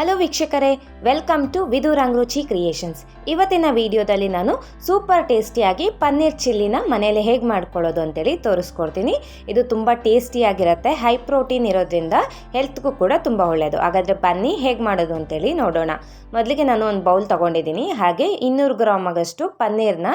Hello ವೀಕ್ಷಕರೇ, welcome to ವಿದು ರಂಗರುಚಿ creations. ಇವತ್ತಿನ ವಿಡಿಯೋದಲ್ಲಿ ನಾನು ಸೂಪರ್ ಟೇಸ್ಟಿಯಾಗಿ ಪನ್ನೀರ್ ಚಿಲ್ಲಿನ ಮನೆಯಲ್ಲಿ ಹೇಗೆ ಮಾಡ್ಕೊಳ್ಳೋದು ಅಂತೇಳಿ ತೋರಿಸ್ಕೊಡ್ತೀನಿ. ಇದು ತುಂಬ ಟೇಸ್ಟಿಯಾಗಿರುತ್ತೆ, ಹೈ ಪ್ರೋಟೀನ್ ಇರೋದ್ರಿಂದ ಹೆಲ್ತ್ಗೂ ಕೂಡ ತುಂಬ ಒಳ್ಳೆಯದು. ಹಾಗಾದರೆ ಬನ್ನಿ ಹೇಗೆ ಮಾಡೋದು ಅಂತೇಳಿ ನೋಡೋಣ. ಮೊದಲಿಗೆ ನಾನು ಒಂದು ಬೌಲ್ ತೊಗೊಂಡಿದ್ದೀನಿ. ಹಾಗೆ 200 ಗ್ರಾಮ್ ಆಗಷ್ಟು ಪನ್ನೀರ್ನ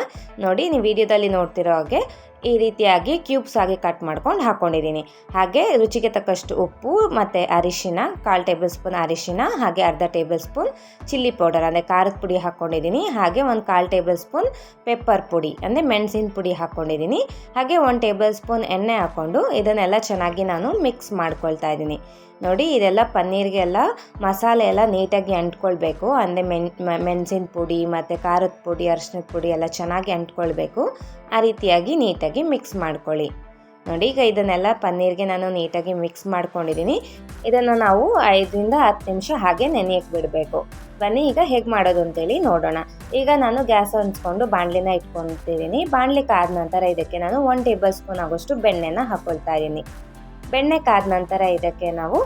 ನೋಡಿ, ನೀವು ವಿಡಿಯೋದಲ್ಲಿ ನೋಡ್ತಿರೋ ಹಾಗೆ ಈ ರೀತಿಯಾಗಿ ಕ್ಯೂಬ್ಸ್ ಆಗಿ ಕಟ್ ಮಾಡ್ಕೊಂಡು ಹಾಕ್ಕೊಂಡಿದ್ದೀನಿ. ಹಾಗೆ ರುಚಿಗೆ ತಕ್ಕಷ್ಟು ಉಪ್ಪು ಮತ್ತು ಅರಿಶಿನ, 1/4 ಟೇಬಲ್ ಸ್ಪೂನ್ ಅರಿಶಿನ, ಹಾಗೆ ಅರ್ಧ ಟೇಬಲ್ ಸ್ಪೂನ್ ಚಿಲ್ಲಿ ಪೌಡರ್ ಅಂದರೆ ಖಾರದ ಪುಡಿ ಹಾಕ್ಕೊಂಡಿದ್ದೀನಿ. ಹಾಗೆ 1/4 ಟೇಬಲ್ ಸ್ಪೂನ್ ಪೆಪ್ಪರ್ ಪುಡಿ ಅಂದರೆ ಮೆಣಸಿನ ಪುಡಿ ಹಾಕ್ಕೊಂಡಿದ್ದೀನಿ. ಹಾಗೆ 1 ಟೇಬಲ್ ಸ್ಪೂನ್ ಎಣ್ಣೆ ಹಾಕ್ಕೊಂಡು ಇದನ್ನೆಲ್ಲ ಚೆನ್ನಾಗಿ ನಾನು ಮಿಕ್ಸ್ ಮಾಡ್ಕೊಳ್ತಾ ಇದ್ದೀನಿ. ನೋಡಿ, ಇದೆಲ್ಲ ಪನ್ನೀರ್ಗೆಲ್ಲ ಮಸಾಲೆ ಎಲ್ಲ ನೀಟಾಗಿ ಅಂಟ್ಕೊಳ್ಬೇಕು. ಅಂದರೆ ಮೆಣಸಿನ ಪುಡಿ ಮತ್ತು ಖಾರದ ಪುಡಿ, ಅರಿಶಿನದ ಪುಡಿ ಎಲ್ಲ ಚೆನ್ನಾಗಿ ಅಂಟ್ಕೊಳ್ಬೇಕು. ಆ ರೀತಿಯಾಗಿ ನೀಟಾಗಿ ಮಿಕ್ಸ್ ಮಾಡ್ಕೊಳ್ಳಿ. ನೋಡಿ, ಈಗ ಇದನ್ನೆಲ್ಲ ಪನ್ನೀರ್ಗೆ ನಾನು ನೀಟಾಗಿ ಮಿಕ್ಸ್ ಮಾಡ್ಕೊಂಡಿದ್ದೀನಿ. ಇದನ್ನು ನಾವು 5ರಿಂದ 10 ನಿಮಿಷ ಹಾಗೆ ನೆನೆಯಕ್ಕೆ ಬಿಡಬೇಕು. ಬನ್ನಿ ಈಗ ಹೇಗೆ ಮಾಡೋದು ಅಂತೇಳಿ ನೋಡೋಣ. ಈಗ ನಾನು ಗ್ಯಾಸ್ ಹಂಚ್ಕೊಂಡು ಬಾಣಲಿನ ಇಟ್ಕೊತಿದ್ದೀನಿ. ಬಾಣಲಿ ಕಾದ ನಂತರ ಇದಕ್ಕೆ ನಾನು 1 ಟೇಬಲ್ ಸ್ಪೂನ್ ಆಗೋಷ್ಟು ಬೆಣ್ಣೆನ ಹಾಕ್ಕೊಳ್ತಾ ಇದ್ದೀನಿ. ಬೆಣ್ಣೆ ಕಾದ ನಂತರ ಇದಕ್ಕೆ ನಾವು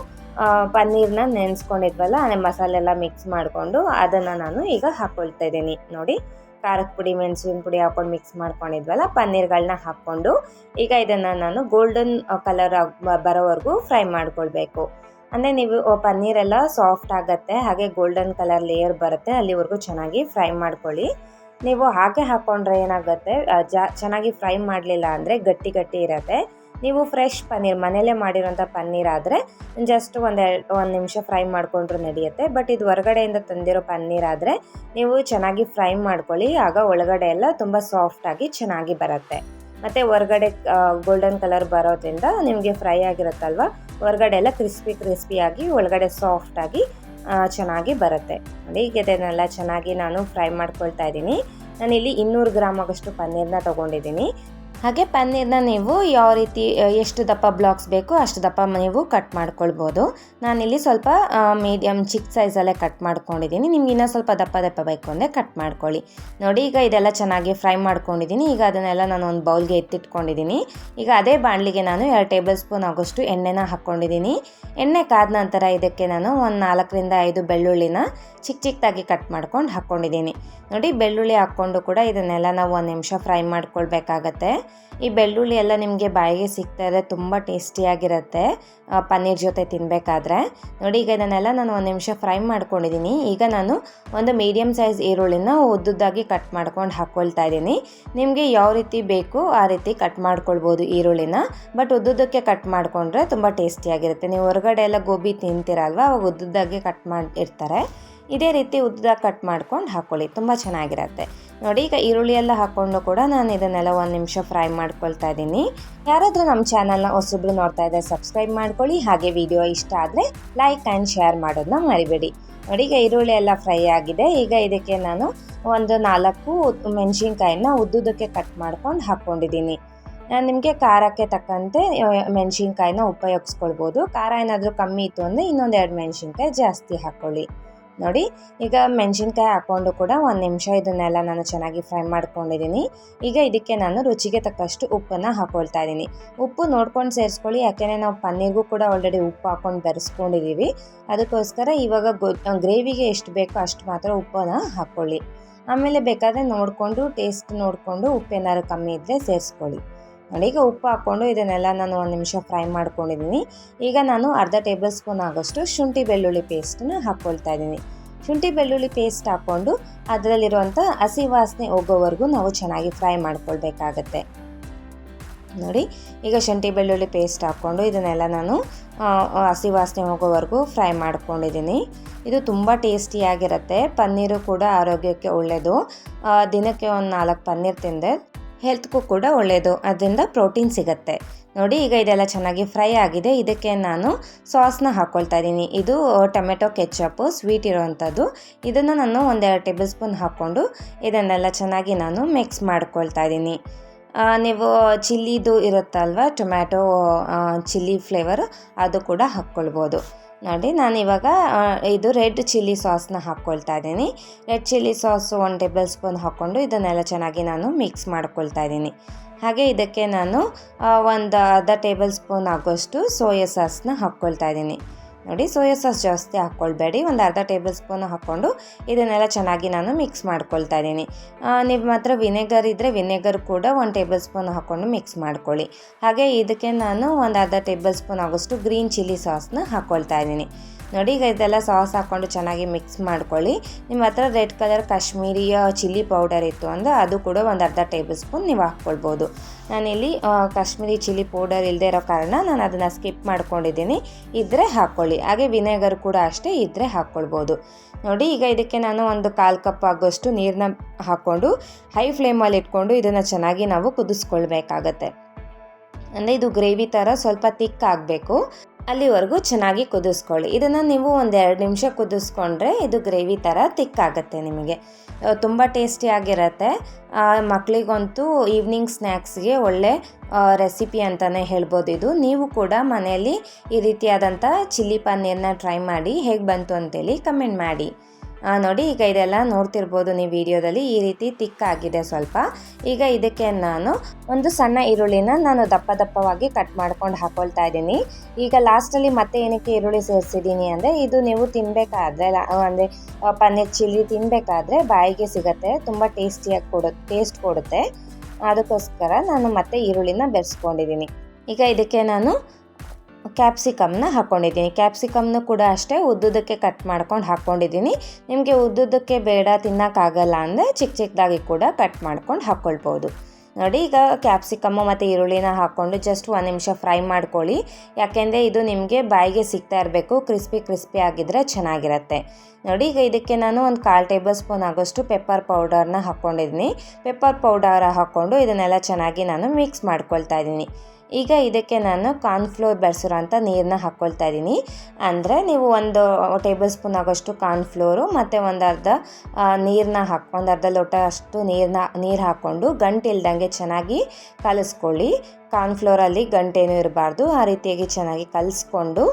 ಪನ್ನೀರ್ನ ನೆನೆಸ್ಕೊಂಡಿದ್ವಲ್ಲ, ಮಸಾಲೆ ಎಲ್ಲ ಮಿಕ್ಸ್ ಮಾಡಿಕೊಂಡು ಅದನ್ನು ನಾನು ಈಗ ಹಾಕ್ಕೊಳ್ತಾ ಇದ್ದೀನಿ. ನೋಡಿ, ಖಾರದ ಪುಡಿ, ಮೆಣಸಿನ ಪುಡಿ ಹಾಕ್ಕೊಂಡು ಮಿಕ್ಸ್ ಮಾಡ್ಕೊಂಡಿದ್ವಲ್ಲ, ಪನ್ನೀರ್ಗಳನ್ನ ಹಾಕ್ಕೊಂಡು ಈಗ ಇದನ್ನು ನಾನು ಗೋಲ್ಡನ್ ಕಲರ್ ಬರೋವರೆಗೂ ಫ್ರೈ ಮಾಡ್ಕೊಳ್ಬೇಕು. ಅಂದರೆ ನೀವು ಪನ್ನೀರೆಲ್ಲ ಸಾಫ್ಟ್ ಆಗುತ್ತೆ, ಹಾಗೆ ಗೋಲ್ಡನ್ ಕಲರ್ ಲೇಯರ್ ಬರುತ್ತೆ, ಅಲ್ಲಿವರೆಗೂ ಚೆನ್ನಾಗಿ ಫ್ರೈ ಮಾಡ್ಕೊಳ್ಳಿ. ನೀವು ಹಾಗೆ ಹಾಕ್ಕೊಂಡ್ರೆ ಏನಾಗುತ್ತೆ, ಚೆನ್ನಾಗಿ ಫ್ರೈ ಮಾಡಲಿಲ್ಲ ಅಂದರೆ ಗಟ್ಟಿ ಗಟ್ಟಿ ಇರುತ್ತೆ. ನೀವು ಫ್ರೆಶ್ ಪನ್ನೀರ್ ಮನೆಯಲ್ಲೇ ಮಾಡಿರೋಂಥ ಪನ್ನೀರ್ ಆದರೆ ಜಸ್ಟ್ ಒಂದು ನಿಮಿಷ ಫ್ರೈ ಮಾಡಿಕೊಂಡ್ರೂ ನಡೆಯುತ್ತೆ. ಬಟ್ ಇದು ಹೊರಗಡೆಯಿಂದ ತಂದಿರೋ ಪನ್ನೀರ್ ಆದರೆ ನೀವು ಚೆನ್ನಾಗಿ ಫ್ರೈ ಮಾಡ್ಕೊಳ್ಳಿ, ಆಗ ಒಳಗಡೆ ಎಲ್ಲ ತುಂಬ ಸಾಫ್ಟಾಗಿ ಚೆನ್ನಾಗಿ ಬರುತ್ತೆ. ಮತ್ತು ಹೊರಗಡೆ ಗೋಲ್ಡನ್ ಕಲರ್ ಬರೋದ್ರಿಂದ ನಿಮಗೆ ಫ್ರೈ ಆಗಿರುತ್ತಲ್ವ, ಹೊರಗಡೆ ಎಲ್ಲ ಕ್ರಿಸ್ಪಿಯಾಗಿ ಒಳಗಡೆ ಸಾಫ್ಟಾಗಿ ಚೆನ್ನಾಗಿ ಬರುತ್ತೆ. ನೋಡಿ, ಈಗ ಇದನ್ನೆಲ್ಲ ಚೆನ್ನಾಗಿ ನಾನು ಫ್ರೈ ಮಾಡ್ಕೊಳ್ತಾ ಇದ್ದೀನಿ. ನಾನಿಲ್ಲಿ 200 ಗ್ರಾಮ್ ಆಗಷ್ಟು ಪನ್ನೀರ್ನ ತೊಗೊಂಡಿದ್ದೀನಿ. ಹಾಗೆ ಪನ್ನೀರ್ನ ನೀವು ಯಾವ ರೀತಿ ಎಷ್ಟು ದಪ್ಪ ಬ್ಲಾಕ್ಸ್ ಬೇಕು ಅಷ್ಟು ದಪ್ಪ ನೀವು ಕಟ್ ಮಾಡ್ಕೊಳ್ಬೋದು. ನಾನಿಲ್ಲಿ ಸ್ವಲ್ಪ ಮೀಡಿಯಮ್ ಚಿಕ್ಕ ಸೈಜಲ್ಲೇ ಕಟ್ ಮಾಡ್ಕೊಂಡಿದ್ದೀನಿ. ನಿಮ್ಗೆ ಇನ್ನೂ ಸ್ವಲ್ಪ ದಪ್ಪ ಬೇಕು ಅಂದರೆ ಕಟ್ ಮಾಡ್ಕೊಳ್ಳಿ. ನೋಡಿ, ಈಗ ಇದೆಲ್ಲ ಚೆನ್ನಾಗಿ ಫ್ರೈ ಮಾಡ್ಕೊಂಡಿದ್ದೀನಿ. ಈಗ ಅದನ್ನೆಲ್ಲ ನಾನು ಒಂದು ಬೌಲ್ಗೆ ಎತ್ತಿಟ್ಕೊಂಡಿದ್ದೀನಿ. ಈಗ ಅದೇ ಬಾಣಲಿಗೆ ನಾನು 2 ಟೇಬಲ್ ಸ್ಪೂನ್ ಆಗೋಷ್ಟು ಎಣ್ಣೆನ ಹಾಕ್ಕೊಂಡಿದ್ದೀನಿ. ಎಣ್ಣೆ ಕಾದ ನಂತರ ಇದಕ್ಕೆ ನಾನು ಒಂದು 4ರಿಂದ 5 ಬೆಳ್ಳುಳ್ಳಿನ ಚಿಕ್ಕದಾಗಿ ಕಟ್ ಮಾಡ್ಕೊಂಡು ಹಾಕ್ಕೊಂಡಿದ್ದೀನಿ. ನೋಡಿ, ಬೆಳ್ಳುಳ್ಳಿ ಹಾಕ್ಕೊಂಡು ಕೂಡ ಇದನ್ನೆಲ್ಲ ನಾವು 1 ನಿಮಿಷ ಫ್ರೈ ಮಾಡ್ಕೊಳ್ಬೇಕಾಗತ್ತೆ. ಈ ಬೆಳ್ಳುಳ್ಳಿ ಎಲ್ಲ ನಿಮಗೆ ಬಾಯಿಗೆ ಸಿಗ್ತಾ ಇದೆ, ತುಂಬ ಟೇಸ್ಟಿಯಾಗಿರುತ್ತೆ ಪನ್ನೀರ್ ಜೊತೆ ತಿನ್ನಬೇಕಾದ್ರೆ. ನೋಡಿ, ಈಗ ಇದನ್ನೆಲ್ಲ ನಾನು 1 ನಿಮಿಷ ಫ್ರೈ ಮಾಡ್ಕೊಂಡಿದ್ದೀನಿ. ಈಗ ನಾನು ಒಂದು ಮೀಡಿಯಮ್ ಸೈಜ್ ಈರುಳ್ಳಿನ ಉದ್ದುದ್ದಾಗಿ ಕಟ್ ಮಾಡ್ಕೊಂಡು ಹಾಕ್ಕೊಳ್ತಾ ಇದ್ದೀನಿ. ನಿಮಗೆ ಯಾವ ರೀತಿ ಬೇಕು ಆ ರೀತಿ ಕಟ್ ಮಾಡ್ಕೊಳ್ಬೋದು ಈರುಳ್ಳಿನ, ಬಟ್ ಉದ್ದುದ್ದಕ್ಕೆ ಕಟ್ ಮಾಡಿಕೊಂಡ್ರೆ ತುಂಬ ಟೇಸ್ಟಿಯಾಗಿರುತ್ತೆ. ನೀವು ಹೊರಗಡೆ ಎಲ್ಲ ಗೋಬಿ ತಿಂತೀರಲ್ವ, ಅವಾಗ ಉದ್ದುದ್ದಾಗಿ ಕಟ್ ಮಾಡಿರ್ತಾರೆ. ಇದೇ ರೀತಿ ಉದ್ದದಾಗಿ ಕಟ್ ಮಾಡ್ಕೊಂಡು ಹಾಕ್ಕೊಳ್ಳಿ, ತುಂಬ ಚೆನ್ನಾಗಿರುತ್ತೆ. ನೋಡಿ, ಈಗ ಈರುಳ್ಳಿ ಎಲ್ಲ ಹಾಕ್ಕೊಂಡು ಕೂಡ ನಾನು ಇದನ್ನೆಲ್ಲ 1 ನಿಮಿಷ ಫ್ರೈ ಮಾಡ್ಕೊಳ್ತಾ ಇದ್ದೀನಿ. ಯಾರಾದರೂ ನಮ್ಮ ಚಾನಲ್ನ ಹೊಸಬ್ರು ನೋಡ್ತಾ ಇದ್ದರೆ ಸಬ್ಸ್ಕ್ರೈಬ್ ಮಾಡ್ಕೊಳ್ಳಿ. ಹಾಗೆ ವಿಡಿಯೋ ಇಷ್ಟ ಆದರೆ ಲೈಕ್ ಆ್ಯಂಡ್ ಶೇರ್ ಮಾಡೋದನ್ನ ಮರಿಬೇಡಿ. ನೋಡಿ, ಈಗ ಈರುಳ್ಳಿ ಎಲ್ಲ ಫ್ರೈ ಆಗಿದೆ. ಈಗ ಇದಕ್ಕೆ ನಾನು ಒಂದು 4 ಮೆಣಸಿನ್ಕಾಯಿನ ಉದ್ದುದಕ್ಕೆ ಕಟ್ ಮಾಡ್ಕೊಂಡು ಹಾಕ್ಕೊಂಡಿದ್ದೀನಿ. ನಾನು ನಿಮಗೆ ಖಾರಕ್ಕೆ ತಕ್ಕಂತೆ ಮೆಣಸಿನ್ಕಾಯಿನ ಉಪಯೋಗಿಸ್ಕೊಳ್ಬೋದು. ಖಾರ ಏನಾದರೂ ಕಮ್ಮಿ ಇತ್ತು ಅಂದರೆ ಇನ್ನೊಂದು 2 ಮೆಣಸಿನ್ಕಾಯಿ ಜಾಸ್ತಿ ಹಾಕ್ಕೊಳ್ಳಿ. ನೋಡಿ, ಈಗ ಮೆಣಸಿನ್ಕಾಯಿ ಹಾಕ್ಕೊಂಡು ಕೂಡ 1 ನಿಮಿಷ ಇದನ್ನೆಲ್ಲ ನಾನು ಚೆನ್ನಾಗಿ ಫ್ರೈ ಮಾಡ್ಕೊಂಡಿದ್ದೀನಿ. ಈಗ ಇದಕ್ಕೆ ನಾನು ರುಚಿಗೆ ತಕ್ಕಷ್ಟು ಉಪ್ಪನ್ನು ಹಾಕ್ಕೊಳ್ತಾ ಇದ್ದೀನಿ. ಉಪ್ಪು ನೋಡ್ಕೊಂಡು ಸೇರಿಸ್ಕೊಳ್ಳಿ, ಯಾಕೆಂದರೆ ನಾವು ಪನ್ನೀರ್ಗೂ ಕೂಡ ಆಲ್ರೆಡಿ ಉಪ್ಪು ಹಾಕ್ಕೊಂಡು ಬೆರೆಸ್ಕೊಂಡಿದ್ದೀವಿ. ಅದಕ್ಕೋಸ್ಕರ ಇವಾಗ ಗ್ರೇವಿಗೆ ಎಷ್ಟು ಬೇಕೋ ಅಷ್ಟು ಮಾತ್ರ ಉಪ್ಪನ್ನು ಹಾಕ್ಕೊಳ್ಳಿ. ಆಮೇಲೆ ಬೇಕಾದರೆ ನೋಡಿಕೊಂಡು ಟೇಸ್ಟ್ ನೋಡಿಕೊಂಡು ಉಪ್ಪೇನಾದ್ರು ಕಮ್ಮಿ ಇದ್ದರೆ ಸೇರಿಸ್ಕೊಳ್ಳಿ. ನೋಡಿ, ಈಗ ಉಪ್ಪು ಹಾಕ್ಕೊಂಡು ಇದನ್ನೆಲ್ಲ ನಾನು 1 ನಿಮಿಷ ಫ್ರೈ ಮಾಡ್ಕೊಂಡಿದ್ದೀನಿ. ಈಗ ನಾನು ಅರ್ಧ ಟೇಬಲ್ ಸ್ಪೂನ್ ಆಗೋಷ್ಟು ಶುಂಠಿ ಬೆಳ್ಳುಳ್ಳಿ ಪೇಸ್ಟನ್ನ ಹಾಕ್ಕೊಳ್ತಾ ಇದ್ದೀನಿ. ಶುಂಠಿ ಬೆಳ್ಳುಳ್ಳಿ ಪೇಸ್ಟ್ ಹಾಕ್ಕೊಂಡು ಅದರಲ್ಲಿರುವಂಥ ಹಸಿ ವಾಸನೆ ಹೋಗೋವರೆಗೂ ನಾವು ಚೆನ್ನಾಗಿ ಫ್ರೈ ಮಾಡ್ಕೊಳ್ಬೇಕಾಗತ್ತೆ. ನೋಡಿ, ಈಗ ಶುಂಠಿ ಬೆಳ್ಳುಳ್ಳಿ ಪೇಸ್ಟ್ ಹಾಕ್ಕೊಂಡು ಇದನ್ನೆಲ್ಲ ನಾನು ಹಸಿ ವಾಸನೆ ಹೋಗೋವರೆಗೂ ಫ್ರೈ ಮಾಡ್ಕೊಂಡಿದ್ದೀನಿ. ಇದು ತುಂಬ ಟೇಸ್ಟಿಯಾಗಿರುತ್ತೆ. ಪನ್ನೀರು ಕೂಡ ಆರೋಗ್ಯಕ್ಕೆ ಒಳ್ಳೆಯದು. ದಿನಕ್ಕೆ ಒಂದು 4 ಪನ್ನೀರ್ ತಿಂದರೆ ಹೆಲ್ತ್ಗೂ ಕೂಡ ಒಳ್ಳೆಯದು, ಅದರಿಂದ ಪ್ರೋಟೀನ್ ಸಿಗುತ್ತೆ. ನೋಡಿ, ಈಗ ಇದೆಲ್ಲ ಚೆನ್ನಾಗಿ ಫ್ರೈ ಆಗಿದೆ. ಇದಕ್ಕೆ ನಾನು ಸಾಸ್ನ ಹಾಕ್ಕೊಳ್ತಾ ಇದ್ದೀನಿ. ಇದು ಟೊಮೆಟೊ ಕೆಚಪ್ಪು ಸ್ವೀಟ್ ಇರೋವಂಥದ್ದು. ಇದನ್ನು ನಾನು 1-2 ಟೇಬಲ್ ಸ್ಪೂನ್ ಹಾಕ್ಕೊಂಡು ಇದನ್ನೆಲ್ಲ ಚೆನ್ನಾಗಿ ನಾನು ಮಿಕ್ಸ್ ಮಾಡ್ಕೊಳ್ತಾ ಇದ್ದೀನಿ. ನೀವು ಚಿಲ್ಲಿದು ಇರುತ್ತಲ್ವ, ಟೊಮ್ಯಾಟೊ ಚಿಲ್ಲಿ ಫ್ಲೇವರ್, ಅದು ಕೂಡ ಹಾಕ್ಕೊಳ್ಬೋದು. ನೋಡಿ, ನಾನಿವಾಗ ಇದು ರೆಡ್ ಚಿಲ್ಲಿ ಸಾಸ್ನ ಹಾಕ್ಕೊಳ್ತಾ ಇದ್ದೀನಿ. Red chilli sauce 1 table spoon ಹಾಕ್ಕೊಂಡು ಇದನ್ನೆಲ್ಲ ಚೆನ್ನಾಗಿ ನಾನು ಮಿಕ್ಸ್ ಮಾಡ್ಕೊಳ್ತಾ ಇದ್ದೀನಿ. ಹಾಗೆ ಇದಕ್ಕೆ ನಾನು ಒಂದು ಅರ್ಧ ಟೇಬಲ್ ಸ್ಪೂನ್ ಆಗೋಷ್ಟು ಸೋಯಾ ಸಾಸ್ನ ಹಾಕ್ಕೊಳ್ತಾ ಇದ್ದೀನಿ. ನೋಡಿ ಸೋಯಾ ಸಾಸ್ ಜಾಸ್ತಿ ಹಾಕ್ಕೊಳ್ಬೇಡಿ, ಒಂದು ಅರ್ಧ ಟೇಬಲ್ ಸ್ಪೂನ್ ಹಾಕ್ಕೊಂಡು ಇದನ್ನೆಲ್ಲ ಚೆನ್ನಾಗಿ ನಾನು ಮಿಕ್ಸ್ ಮಾಡ್ಕೊಳ್ತಾ ಇದ್ದೀನಿ. ನೀವು ಮಾತ್ರ ವಿನೆಗರ್ ಇದ್ದರೆ ವಿನೆಗರ್ ಕೂಡ 1 ಟೇಬಲ್ ಸ್ಪೂನ್ ಹಾಕ್ಕೊಂಡು ಮಿಕ್ಸ್ ಮಾಡ್ಕೊಳ್ಳಿ. ಹಾಗೆ ಇದಕ್ಕೆ ನಾನು ಒಂದು ಅರ್ಧ ಟೇಬಲ್ ಸ್ಪೂನ್ ಆಗೋಷ್ಟು ಗ್ರೀನ್ ಚಿಲ್ಲಿ ಸಾಸ್ನ ಹಾಕ್ಕೊಳ್ತಾ ಇದ್ದೀನಿ. ನೋಡಿ ಈಗ ಇದೆಲ್ಲ ಸಾಸ್ ಹಾಕ್ಕೊಂಡು ಚೆನ್ನಾಗಿ ಮಿಕ್ಸ್ ಮಾಡ್ಕೊಳ್ಳಿ. ನಿಮ್ಮ ಹತ್ರ ರೆಡ್ ಕಲರ್ ಕಾಶ್ಮೀರಿಯ ಚಿಲ್ಲಿ ಪೌಡರ್ ಇತ್ತು ಅಂದರೆ ಅದು ಕೂಡ ಒಂದು ಅರ್ಧ ಟೇಬಲ್ ಸ್ಪೂನ್ ನೀವು ಹಾಕ್ಕೊಳ್ಬೋದು. ನಾನಿಲ್ಲಿ ಕಾಶ್ಮೀರಿ ಚಿಲ್ಲಿ ಪೌಡರ್ ಇಲ್ಲದೆ ಇರೋ ಕಾರಣ ನಾನು ಅದನ್ನು ಸ್ಕಿಪ್ ಮಾಡ್ಕೊಂಡಿದ್ದೀನಿ. ಇದ್ದರೆ ಹಾಕ್ಕೊಳ್ಳಿ. ಹಾಗೆ ವಿನೆಗರ್ ಕೂಡ ಅಷ್ಟೇ ಇದ್ದರೆ ಹಾಕ್ಕೊಳ್ಬೋದು. ನೋಡಿ ಈಗ ಇದಕ್ಕೆ ನಾನು ಒಂದು 1/4 ಕಪ್ ಆಗೋಷ್ಟು ನೀರನ್ನ ಹಾಕ್ಕೊಂಡು ಹೈ ಫ್ಲೇಮಲ್ಲಿ ಇಟ್ಕೊಂಡು ಇದನ್ನು ಚೆನ್ನಾಗಿ ನಾವು ಕುದಿಸ್ಕೊಳ್ಬೇಕಾಗತ್ತೆ. ಅಂದರೆ ಇದು ಗ್ರೇವಿ ಥರ ಸ್ವಲ್ಪ ತಿಕ್ ಆಗಬೇಕು, ಅಲ್ಲಿವರೆಗೂ ಚೆನ್ನಾಗಿ ಕುದಿಸ್ಕೊಳ್ಳಿ. ಇದನ್ನು ನೀವು ಒಂದು 2 ನಿಮಿಷ ಕುದಿಸ್ಕೊಂಡ್ರೆ ಇದು ಗ್ರೇವಿ ಥರ ತಿಕ್ಕಾಗುತ್ತೆ. ನಿಮಗೆ ತುಂಬ ಟೇಸ್ಟಿಯಾಗಿರುತ್ತೆ. ಮಕ್ಕಳಿಗಂತೂ ಈವ್ನಿಂಗ್ ಸ್ನ್ಯಾಕ್ಸ್ಗೆ ಒಳ್ಳೆ ರೆಸಿಪಿ ಅಂತಲೇ ಹೇಳ್ಬೋದು ಇದು. ನೀವು ಕೂಡ ಮನೆಯಲ್ಲಿ ಈ ರೀತಿಯಾದಂಥ ಚಿಲ್ಲಿ ಪನ್ನೀರನ್ನ ಟ್ರೈ ಮಾಡಿ ಹೇಗೆ ಬಂತು ಅಂತೇಳಿ ಕಮೆಂಟ್ ಮಾಡಿ. ನೋಡಿ ಈಗ ಇದೆಲ್ಲ ನೋಡ್ತಿರ್ಬೋದು ನೀವು ವಿಡಿಯೋದಲ್ಲಿ, ಈ ರೀತಿ ತಿಕ್ಕಾಗಿದೆ ಸ್ವಲ್ಪ. ಈಗ ಇದಕ್ಕೆ ನಾನು ಒಂದು ಸಣ್ಣ ಈರುಳ್ಳಿನ ನಾನು ದಪ್ಪ ದಪ್ಪವಾಗಿ ಕಟ್ ಮಾಡ್ಕೊಂಡು ಹಾಕ್ಕೊಳ್ತಾ ಇದ್ದೀನಿ. ಈಗ ಲಾಸ್ಟಲ್ಲಿ ಮತ್ತೆ ಏನಕ್ಕೆ ಈರುಳ್ಳಿ ಸೇರಿಸಿದ್ದೀನಿ ಅಂದರೆ ಇದು ನೀವು ತಿನ್ನಬೇಕಾದ್ರೆ ಅಂದರೆ ಪನ್ನೀರ್ ಚಿಲ್ಲಿ ತಿನ್ನಬೇಕಾದ್ರೆ ಬಾಯಿಗೆ ಸಿಗುತ್ತೆ, ತುಂಬ ಟೇಸ್ಟ್ ಕೊಡುತ್ತೆ. ಅದಕ್ಕೋಸ್ಕರ ನಾನು ಮತ್ತೆ ಈರುಳ್ಳಿನ ಬೆರೆಸ್ಕೊಂಡಿದ್ದೀನಿ. ಈಗ ಇದಕ್ಕೆ ನಾನು ಕ್ಯಾಪ್ಸಿಕಮ್ನ ಹಾಕ್ಕೊಂಡಿದ್ದೀನಿ. ಕ್ಯಾಪ್ಸಿಕಮ್ನು ಕೂಡ ಅಷ್ಟೇ ಉದ್ದುದಕ್ಕೆ ಕಟ್ ಮಾಡ್ಕೊಂಡು ಹಾಕ್ಕೊಂಡಿದ್ದೀನಿ. ನಿಮಗೆ ಉದ್ದುದಕ್ಕೆ ಬೇಡ ತಿನ್ನೋಕ್ಕಾಗಲ್ಲ ಅಂದರೆ ಚಿಕ್ಕದಾಗಿ ಕೂಡ ಕಟ್ ಮಾಡ್ಕೊಂಡು ಹಾಕ್ಕೊಳ್ಬೋದು. ನೋಡಿ ಈಗ ಕ್ಯಾಪ್ಸಿಕಮ್ಮು ಮತ್ತು ಈರುಳ್ಳಿನ ಹಾಕ್ಕೊಂಡು ಜಸ್ಟ್ 1 ನಿಮಿಷ ಫ್ರೈ ಮಾಡ್ಕೊಳ್ಳಿ. ಯಾಕೆಂದರೆ ಇದು ನಿಮಗೆ ಬಾಯಿಗೆ ಸಿಗ್ತಾ ಇರಬೇಕು, ಕ್ರಿಸ್ಪಿ ಆಗಿದ್ದರೆ ಚೆನ್ನಾಗಿರುತ್ತೆ. ನೋಡಿ ಈಗ ಇದಕ್ಕೆ ನಾನು ಒಂದು 1/4 ಟೇಬಲ್ ಸ್ಪೂನ್ ಆಗೋಷ್ಟು ಪೆಪ್ಪರ್ ಪೌಡರ್ನ ಹಾಕ್ಕೊಂಡಿದ್ದೀನಿ. ಪೆಪ್ಪರ್ ಪೌಡರ್ ಹಾಕ್ಕೊಂಡು ಇದನ್ನೆಲ್ಲ ಚೆನ್ನಾಗಿ ನಾನು ಮಿಕ್ಸ್ ಮಾಡ್ಕೊಳ್ತಾ ಇದ್ದೀನಿ. ಈಗ ಇದಕ್ಕೆ ನಾನು ಕಾರ್ನ್ಫ್ಲೋರ್ ಬೆರೆಸಿರೋಂಥ ನೀರನ್ನ ಹಾಕ್ಕೊಳ್ತಾ ಇದ್ದೀನಿ. ಅಂದರೆ ನೀವು ಒಂದು ಟೇಬಲ್ ಸ್ಪೂನ್ ಆಗೋಷ್ಟು ಕಾರ್ನ್ಫ್ಲೋರು ಮತ್ತು ಒಂದು ಅರ್ಧ ಲೋಟ ಅಷ್ಟು ನೀರು ಹಾಕ್ಕೊಂಡು ಗಂಟಿಲ್ದಂಗೆ ಚೆನ್ನಾಗಿ ಕಲಿಸ್ಕೊಳ್ಳಿ. ಕಾರ್ನ್ಫ್ಲೋರಲ್ಲಿ ಗಂಟೇನೂ ಇರಬಾರ್ದು, ಆ ರೀತಿಯಾಗಿ ಚೆನ್ನಾಗಿ ಕಲಿಸ್ಕೊಂಡು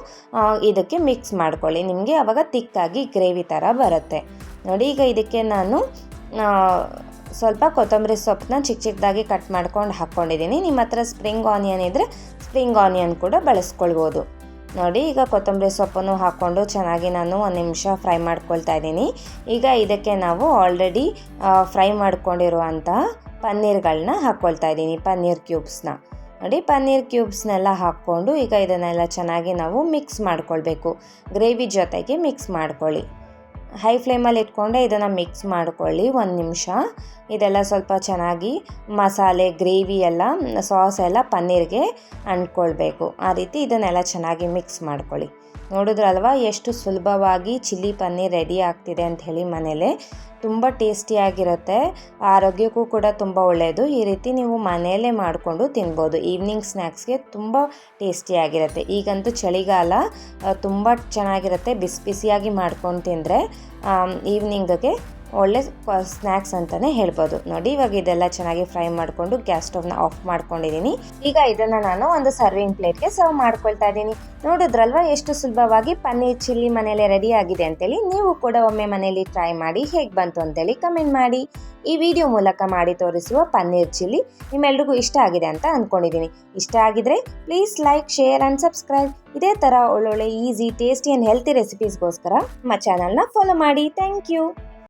ಇದಕ್ಕೆ ಮಿಕ್ಸ್ ಮಾಡ್ಕೊಳ್ಳಿ. ನಿಮಗೆ ಆವಾಗ ತಿಕ್ಕಾಗಿ ಗ್ರೇವಿ ಥರ ಬರುತ್ತೆ. ನೋಡಿ ಈಗ ಇದಕ್ಕೆ ನಾನು ಸ್ವಲ್ಪ ಕೊತ್ತಂಬರಿ ಸೊಪ್ಪನ್ನ ಚಿಕ್ಕದಾಗಿ ಕಟ್ ಮಾಡ್ಕೊಂಡು ಹಾಕ್ಕೊಂಡಿದ್ದೀನಿ. ನಿಮ್ಮ ಹತ್ರ ಸ್ಪ್ರಿಂಗ್ ಆನಿಯನ್ ಇದ್ದರೆ ಸ್ಪ್ರಿಂಗ್ ಆನಿಯನ್ ಕೂಡ ಬಳಸ್ಕೊಳ್ಬೋದು. ನೋಡಿ ಈಗ ಕೊತ್ತಂಬರಿ ಸೊಪ್ಪನ್ನು ಹಾಕ್ಕೊಂಡು ಚೆನ್ನಾಗಿ ನಾನು 1 ನಿಮಿಷ ಫ್ರೈ ಮಾಡ್ಕೊಳ್ತಾ ಇದ್ದೀನಿ. ಈಗ ಇದಕ್ಕೆ ನಾವು ಆಲ್ರೆಡಿ ಫ್ರೈ ಮಾಡ್ಕೊಂಡಿರುವಂತಹ ಪನ್ನೀರ್ಗಳನ್ನ ಹಾಕ್ಕೊಳ್ತಾ ಇದ್ದೀನಿ, ಪನ್ನೀರ್ ಕ್ಯೂಬ್ಸ್ನ. ನೋಡಿ ಪನ್ನೀರ್ ಕ್ಯೂಬ್ಸ್ನೆಲ್ಲ ಹಾಕ್ಕೊಂಡು ಈಗ ಇದನ್ನೆಲ್ಲ ಚೆನ್ನಾಗಿ ನಾವು ಮಿಕ್ಸ್ ಮಾಡ್ಕೊಳ್ಬೇಕು. ಗ್ರೇವಿ ಜೊತೆಗೆ ಮಿಕ್ಸ್ ಮಾಡ್ಕೊಳ್ಳಿ. ಹೈ ಫ್ಲೇಮಲ್ಲಿ ಇಟ್ಕೊಂಡೆ ಇದನ್ನು ಮಿಕ್ಸ್ ಮಾಡ್ಕೊಳ್ಳಿ 1 ನಿಮಿಷ. ಇದೆಲ್ಲ ಸ್ವಲ್ಪ ಚೆನ್ನಾಗಿ ಮಸಾಲೆ ಗ್ರೇವಿ ಎಲ್ಲ ಸಾಸ್ ಎಲ್ಲ ಪನ್ನೀರ್ಗೆ ಅಂಟ್ಕೊಳ್ಬೇಕು. ಆ ರೀತಿ ಇದನ್ನೆಲ್ಲ ಚೆನ್ನಾಗಿ ಮಿಕ್ಸ್ ಮಾಡ್ಕೊಳ್ಳಿ. ನೋಡಿದ್ರಲ್ವ ಎಷ್ಟು ಸುಲಭವಾಗಿ ಚಿಲ್ಲಿ ಪನ್ನೀರ್ ರೆಡಿ ಆಗ್ತಿದೆ ಅಂತ ಹೇಳಿ. ಮನೇಲೇ ತುಂಬ ಟೇಸ್ಟಿಯಾಗಿರುತ್ತೆ, ಆರೋಗ್ಯಕ್ಕೂ ಕೂಡ ತುಂಬ ಒಳ್ಳೆಯದು. ಈ ರೀತಿ ನೀವು ಮನೆಯಲ್ಲೇ ಮಾಡಿಕೊಂಡು ತಿನ್ಬೋದು. ಈವ್ನಿಂಗ್ ಸ್ನ್ಯಾಕ್ಸ್ಗೆ ತುಂಬ ಟೇಸ್ಟಿಯಾಗಿರುತ್ತೆ. ಈಗಂತೂ ಚಳಿಗಾಲ, ತುಂಬ ಚೆನ್ನಾಗಿರುತ್ತೆ. ಬಿಸಿಯಾಗಿ ಮಾಡ್ಕೊಂಡು ತಿಂದರೆ ಈವ್ನಿಂಗ್ಗೆ ಒಳ್ಳೆ ಸ್ನ್ಯಾಕ್ಸ್ ಅಂತಲೇ ಹೇಳ್ಬೋದು. ನೋಡಿ ಇವಾಗ ಇದೆಲ್ಲ ಚೆನ್ನಾಗಿ ಫ್ರೈ ಮಾಡಿಕೊಂಡು ಗ್ಯಾಸ್ ಸ್ಟವ್ನ ಆಫ್ ಮಾಡ್ಕೊಂಡಿದ್ದೀನಿ. ಈಗ ಇದನ್ನು ನಾನು ಒಂದು ಸರ್ವಿಂಗ್ ಪ್ಲೇಟ್ಗೆ ಸರ್ವ್ ಮಾಡ್ಕೊಳ್ತಾ ಇದ್ದೀನಿ. ನೋಡಿದ್ರಲ್ವ ಎಷ್ಟು ಸುಲಭವಾಗಿ ಪನ್ನೀರ್ ಚಿಲ್ಲಿ ಮನೇಲಿ ರೆಡಿ ಆಗಿದೆ ಅಂತೇಳಿ. ನೀವು ಕೂಡ ಒಮ್ಮೆ ಮನೇಲಿ ಟ್ರೈ ಮಾಡಿ ಹೇಗೆ ಬಂತು ಅಂತೇಳಿ ಕಮೆಂಟ್ ಮಾಡಿ. ಈ ವಿಡಿಯೋ ಮೂಲಕ ಮಾಡಿ ತೋರಿಸುವ ಪನ್ನೀರ್ ಚಿಲ್ಲಿ ನಿಮ್ಮೆಲ್ರಿಗೂ ಇಷ್ಟ ಆಗಿದೆ ಅಂತ ಅಂದ್ಕೊಂಡಿದ್ದೀನಿ. ಇಷ್ಟ ಆಗಿದ್ರೆ please like, share and subscribe. ಇದೇ ಥರ ಒಳ್ಳೊಳ್ಳೆ ಈಸಿ, ಟೇಸ್ಟಿ ಆ್ಯಂಡ್ ಹೆಲ್ತಿ ರೆಸಿಪೀಸ್ಗೋಸ್ಕರ ನಮ್ಮ ಚಾನಲ್ನ ಫಾಲೋ ಮಾಡಿ. Thank you.